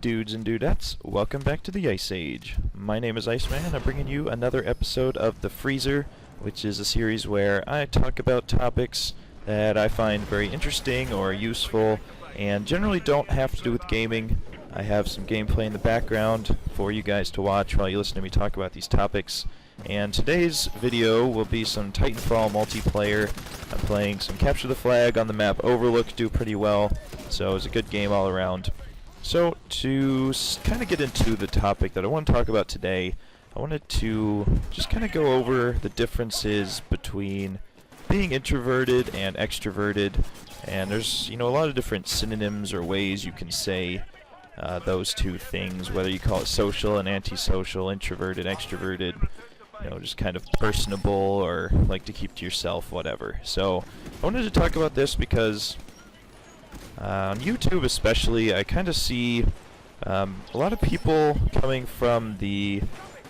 Dudes and dudettes, welcome back to the Ice Age. My name is Iceman, and I'm bringing you another episode of The Freezer, which is a series where I talk about topics that I find very interesting or useful, and generally don't have to do with gaming. I have some gameplay in the background for you guys to watch while you listen to me talk about these topics. And today's video will be some Titanfall multiplayer. I'm playing some Capture the Flag on the map Overlook, do pretty well, so it was a good game all around. So, to kind of get into the topic that I want to talk about today, I wanted to just kind of go over the differences between being introverted and extroverted, and there's, a lot of different synonyms or ways you can say those two things, whether you call it social and antisocial, introverted, extroverted, just kind of personable or like to keep to yourself, whatever. So, I wanted to talk about this because on YouTube especially, I kind of see a lot of people coming from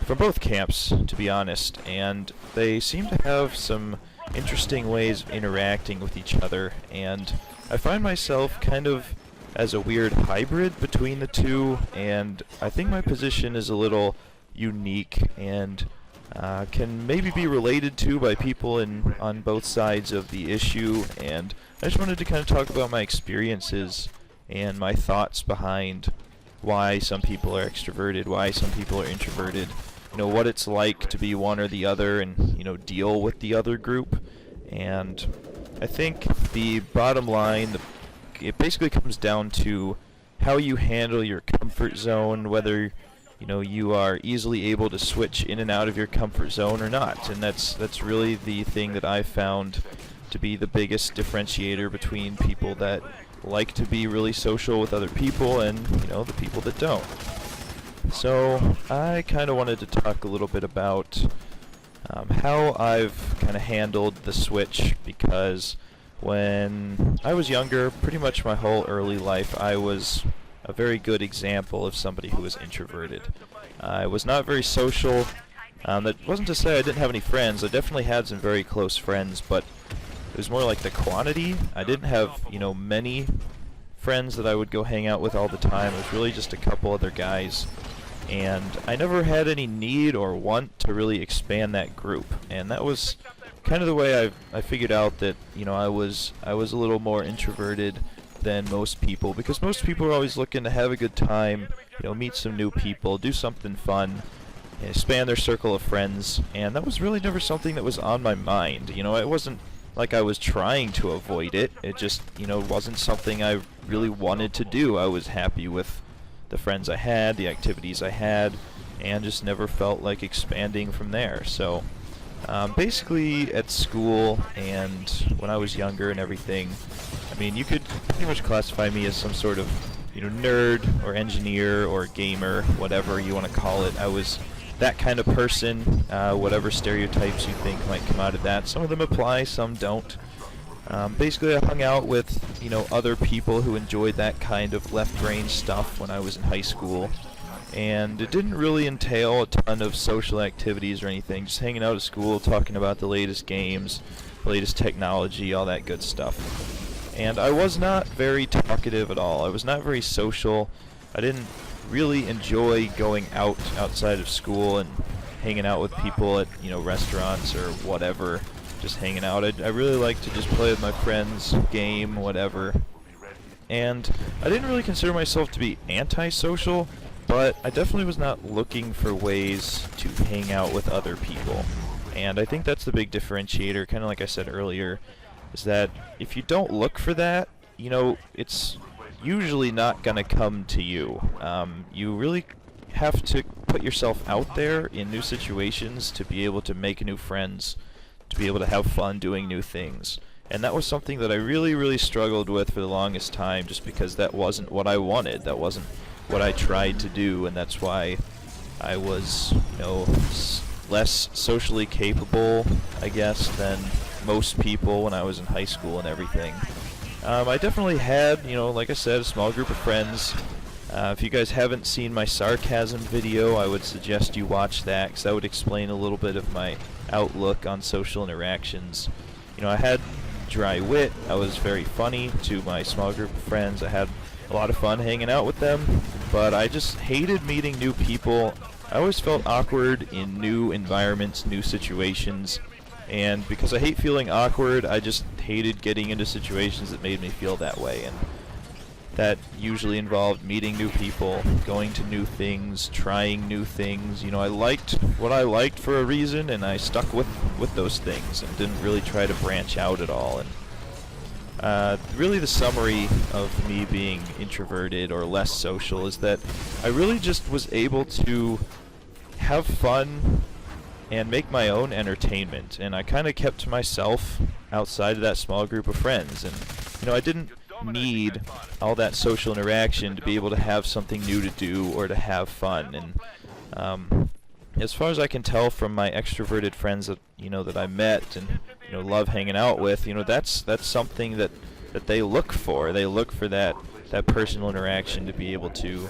both camps, to be honest, and they seem to have some interesting ways of interacting with each other, and I find myself kind of as a weird hybrid between the two, and I think my position is a little unique and can maybe be related to by people on both sides of the issue, and I just wanted to kind of talk about my experiences and my thoughts behind why some people are extroverted, why some people are introverted, what it's like to be one or the other and, deal with the other group. And I think the bottom line, it basically comes down to how you handle your comfort zone, whether you are easily able to switch in and out of your comfort zone or not. And that's really the thing that I found to be the biggest differentiator between people that like to be really social with other people and, the people that don't. So I kind of wanted to talk a little bit about how I've kind of handled the switch, because when I was younger, pretty much my whole early life, I was a very good example of somebody who was introverted. I was not very social. That wasn't to say I didn't have any friends. I definitely had some very close friends, but it was more like the quantity. I didn't have, many friends that I would go hang out with all the time. It was really just a couple other guys. And I never had any need or want to really expand that group. And that was kind of the way I figured out that, I was a little more introverted than most people, because most people are always looking to have a good time, meet some new people, do something fun, expand their circle of friends, and that was really never something that was on my mind. It wasn't like I was trying to avoid it. It just, wasn't something I really wanted to do. I was happy with the friends I had, the activities I had, and just never felt like expanding from there. So basically at school and when I was younger and everything, you could pretty much classify me as some sort of, nerd or engineer or gamer, whatever you want to call it. I was that kind of person, whatever stereotypes you think might come out of that. Some of them apply, some don't. Basically, I hung out with, other people who enjoyed that kind of left-brain stuff when I was in high school. And it didn't really entail a ton of social activities or anything, just hanging out at school, talking about the latest games, the latest technology, all that good stuff. And I was not very talkative at all. I was not very social. I didn't really enjoy going outside of school and hanging out with people at, restaurants or whatever, just hanging out. I really like to just play with my friends, game, whatever. And I didn't really consider myself to be antisocial, but I definitely was not looking for ways to hang out with other people. And I think that's the big differentiator, kind of like I said earlier, is that if you don't look for that, it's usually not going to come to you. You really have to put yourself out there in new situations to be able to make new friends, to be able to have fun doing new things. And that was something that I really, really struggled with for the longest time, just because that wasn't what I wanted. That wasn't what I tried to do, and that's why I was, less socially capable, I guess, than most people when I was in high school and everything. I definitely had, like I said, a small group of friends. If you guys haven't seen my sarcasm video, I would suggest you watch that, because that would explain a little bit of my outlook on social interactions. I had dry wit. I was very funny to my small group of friends. I had a lot of fun hanging out with them. but I just hated meeting new people. I always felt awkward in new environments, new situations, and because I hate feeling awkward, I just hated getting into situations that made me feel that way. And that usually involved meeting new people, going to new things, trying new things. You know, I liked what I liked for a reason, and I stuck with those things and didn't really try to branch out at all. And really the summary of me being introverted or less social is that I really just was able to have fun and make my own entertainment, and I kind of kept to myself outside of that small group of friends. And you know, I didn't need all that social interaction to be able to have something new to do or to have fun. And as far as I can tell from my extroverted friends that that I met and love hanging out with, that's something that they look for. They look for that personal interaction, to be able to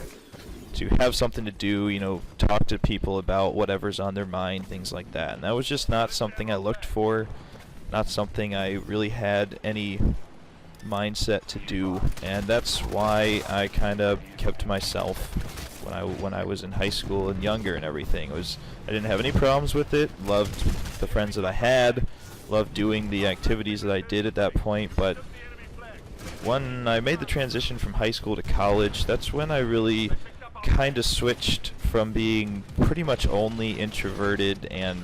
have something to do, talk to people about whatever's on their mind, things like that. And that was just not something I looked for, not something I really had any mindset to do, and that's why I kind of kept to myself when I was in high school and younger and everything. I didn't have any problems with it, loved the friends that I had, loved doing the activities that I did at that point, but when I made the transition from high school to college, that's when I really kind of switched from being pretty much only introverted and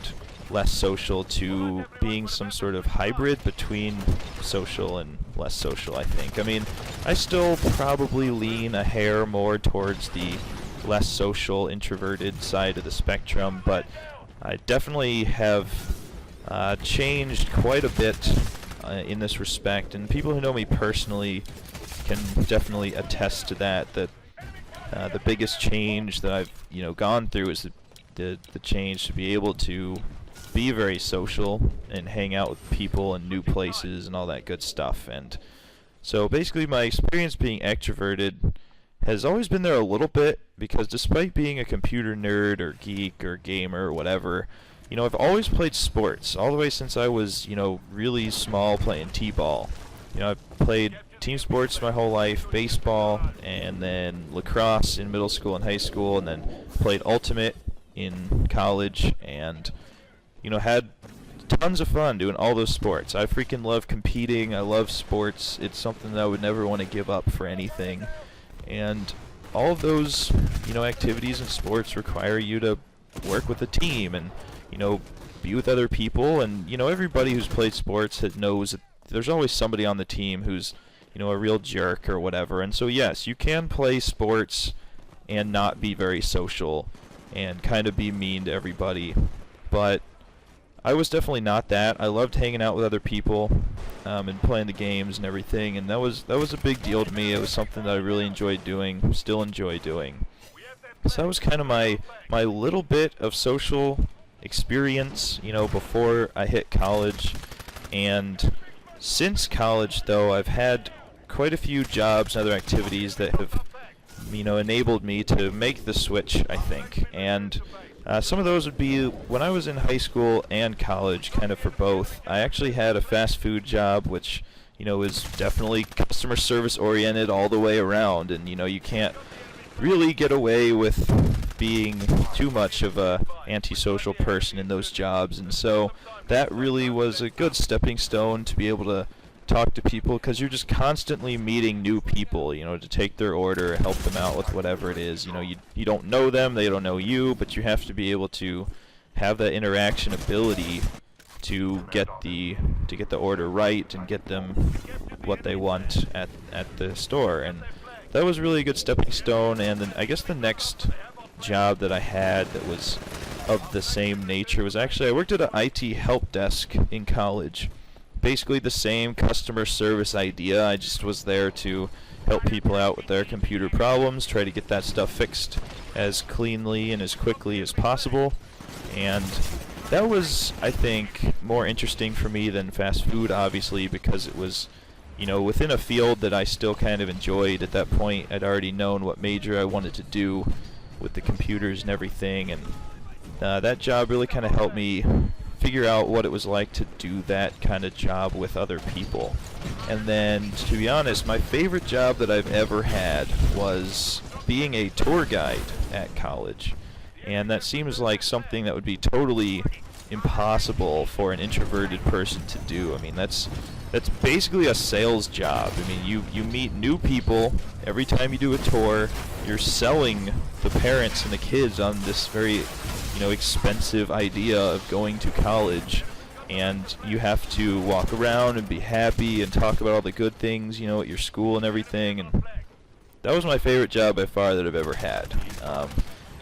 less social to being some sort of hybrid between social and less social, I think. I mean, I still probably lean a hair more towards the less social, introverted side of the spectrum, but I definitely have changed quite a bit in this respect, and people who know me personally can definitely attest to that, the biggest change that I've gone through is the change to be able to be very social and hang out with people in new places and all that good stuff. And so basically my experience being extroverted has always been there a little bit, because despite being a computer nerd or geek or gamer or whatever, I've always played sports all the way since I was really small, playing t-ball. I've played team sports my whole life, baseball, and then lacrosse in middle school and high school, and then played ultimate in college, and had tons of fun doing all those sports. I freaking love competing. I love sports. It's something that I would never want to give up for anything. And all of those, activities and sports require you to work with a team and, be with other people. And, everybody who's played sports knows that there's always somebody on the team who's, a real jerk or whatever. And so, yes, you can play sports and not be very social and kind of be mean to everybody. But I was definitely not that. I loved hanging out with other people and playing the games and everything, and that was a big deal to me. It was something that I really enjoyed doing, still enjoy doing. So that was kind of my little bit of social experience, before I hit college. And since college, though, I've had quite a few jobs and other activities that have, enabled me to make the switch, I think. And some of those would be when I was in high school and college, kind of for both. I actually had a fast food job, which, is definitely customer service oriented all the way around. And, you can't really get away with being too much of a antisocial person in those jobs. And so that really was a good stepping stone to be able to talk to people, because you're just constantly meeting new people, to take their order, help them out with whatever it is. You don't know them, they don't know you, but you have to be able to have that interaction ability to get the order right and get them what they want at the store. And that was really a good stepping stone. And then I guess the next job that I had that was of the same nature was actually I worked at an IT help desk in college. Basically the same customer service idea. I just was there to help people out with their computer problems, try to get that stuff fixed as cleanly and as quickly as possible. And that was, I think, more interesting for me than fast food, obviously, because it was, within a field that I still kind of enjoyed. At that point, I'd already known what major I wanted to do with the computers and everything, and that job really kind of helped me figure out what it was like to do that kind of job with other people. And then, to be honest, my favorite job that I've ever had was being a tour guide at college. And that seems like something that would be totally impossible for an introverted person to do. I mean, that's basically a sales job. I mean, you meet new people every time you do a tour. You're selling the parents and the kids on this very, expensive idea of going to college, and you have to walk around and be happy and talk about all the good things, at your school and everything. And that was my favorite job by far that I've ever had.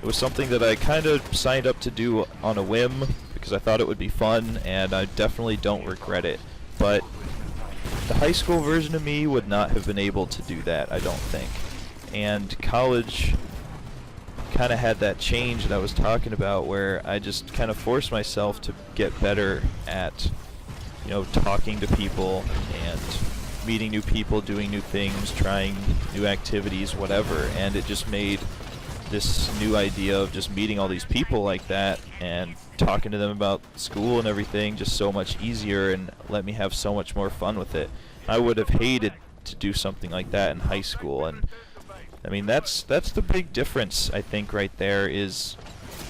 It was something that I kind of signed up to do on a whim because I thought it would be fun, and I definitely don't regret it. But the high school version of me would not have been able to do that, I don't think. And college kind of had that change that I was talking about, where I just kind of forced myself to get better at, talking to people and meeting new people, doing new things, trying new activities, whatever. And it just made this new idea of just meeting all these people like that and talking to them about school and everything just so much easier, and let me have so much more fun with it. I would have hated to do something like that in high school, and I mean that's the big difference, I think, right there, is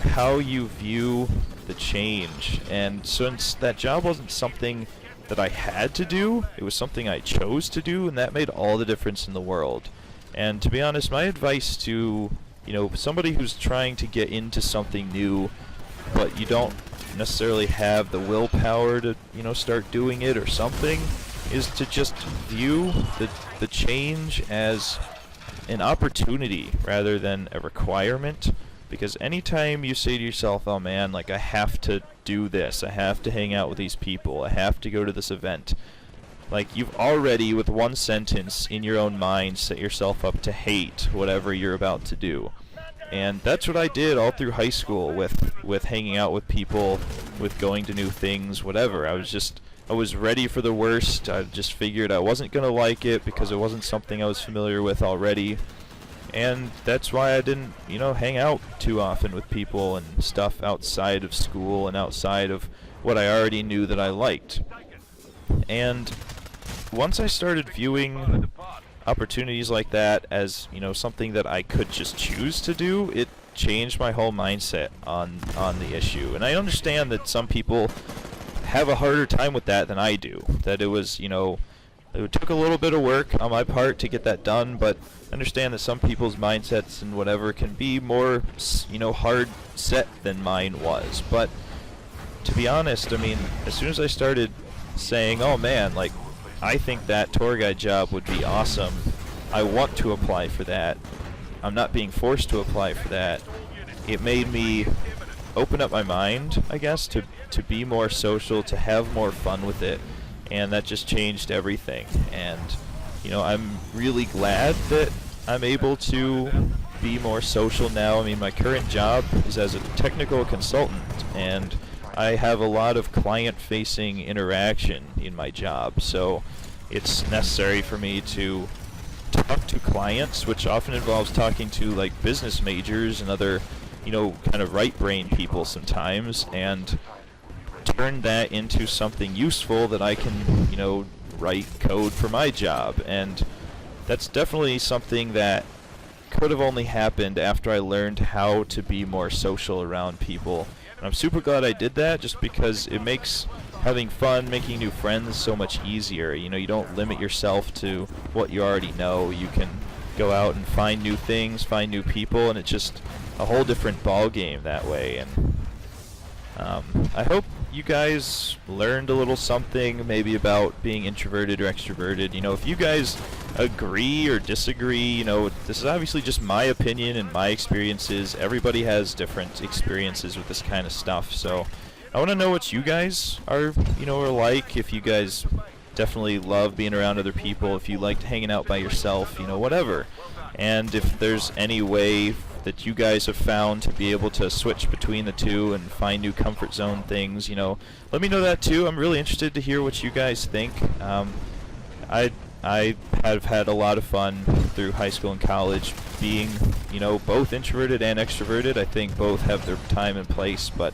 how you view the change. And since that job wasn't something that I had to do, it was something I chose to do, and that made all the difference in the world. And to be honest, my advice to somebody who's trying to get into something new, but you don't necessarily have the willpower to, start doing it or something, is to just view the change as an opportunity rather than a requirement. Because anytime you say to yourself, oh man, like I have to do this, I have to hang out with these people, I have to go to this event, like you've already, with one sentence in your own mind, set yourself up to hate whatever you're about to do. And that's what I did all through high school with hanging out with people, with going to new things, whatever. I was ready for the worst. I just figured I wasn't going to like it because it wasn't something I was familiar with already. And that's why I didn't, hang out too often with people and stuff outside of school and outside of what I already knew that I liked. And once I started viewing opportunities like that as, something that I could just choose to do, it changed my whole mindset on the issue. And I understand that some people have a harder time with that than I do. That it was, it took a little bit of work on my part to get that done, but understand that some people's mindsets and whatever can be more, hard set than mine was. But to be honest, I mean, as soon as I started saying, oh man, like, I think that tour guide job would be awesome, I want to apply for that, I'm not being forced to apply for that, it made me open up my mind, I guess, to be more social, to have more fun with it, and that just changed everything. And I'm really glad that I'm able to be more social now. I mean, my current job is as a technical consultant, and I have a lot of client-facing interaction in my job, so it's necessary for me to talk to clients, which often involves talking to like business majors and other, kind of right-brain people sometimes, and turn that into something useful that I can, write code for my job. And that's definitely something that could have only happened after I learned how to be more social around people. And I'm super glad I did that, just because it makes having fun, making new friends so much easier. You don't limit yourself to what you already know. You can go out and find new things, find new people, and it's just a whole different ball game that way. And I hope you guys learned a little something maybe about being introverted or extroverted. If you guys agree or disagree, this is obviously just my opinion and my experiences. Everybody has different experiences with this kind of stuff, so I want to know what you guys are like. If you guys definitely love being around other people, if you liked hanging out by yourself, whatever. And if there's any way that you guys have found to be able to switch between the two and find new comfort zone things, let me know that too. I'm really interested to hear what you guys think. I have had a lot of fun through high school and college being, both introverted and extroverted. I think both have their time and place, but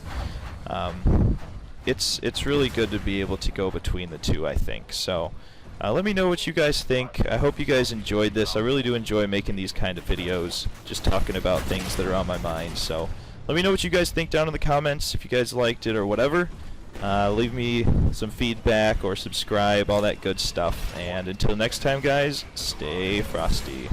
it's really good to be able to go between the two, I think. So Let me know what you guys think. I hope you guys enjoyed this. I really do enjoy making these kind of videos, just talking about things that are on my mind. So let me know what you guys think down in the comments, if you guys liked it or whatever. Leave me some feedback or subscribe, all that good stuff. And until next time, guys, stay frosty.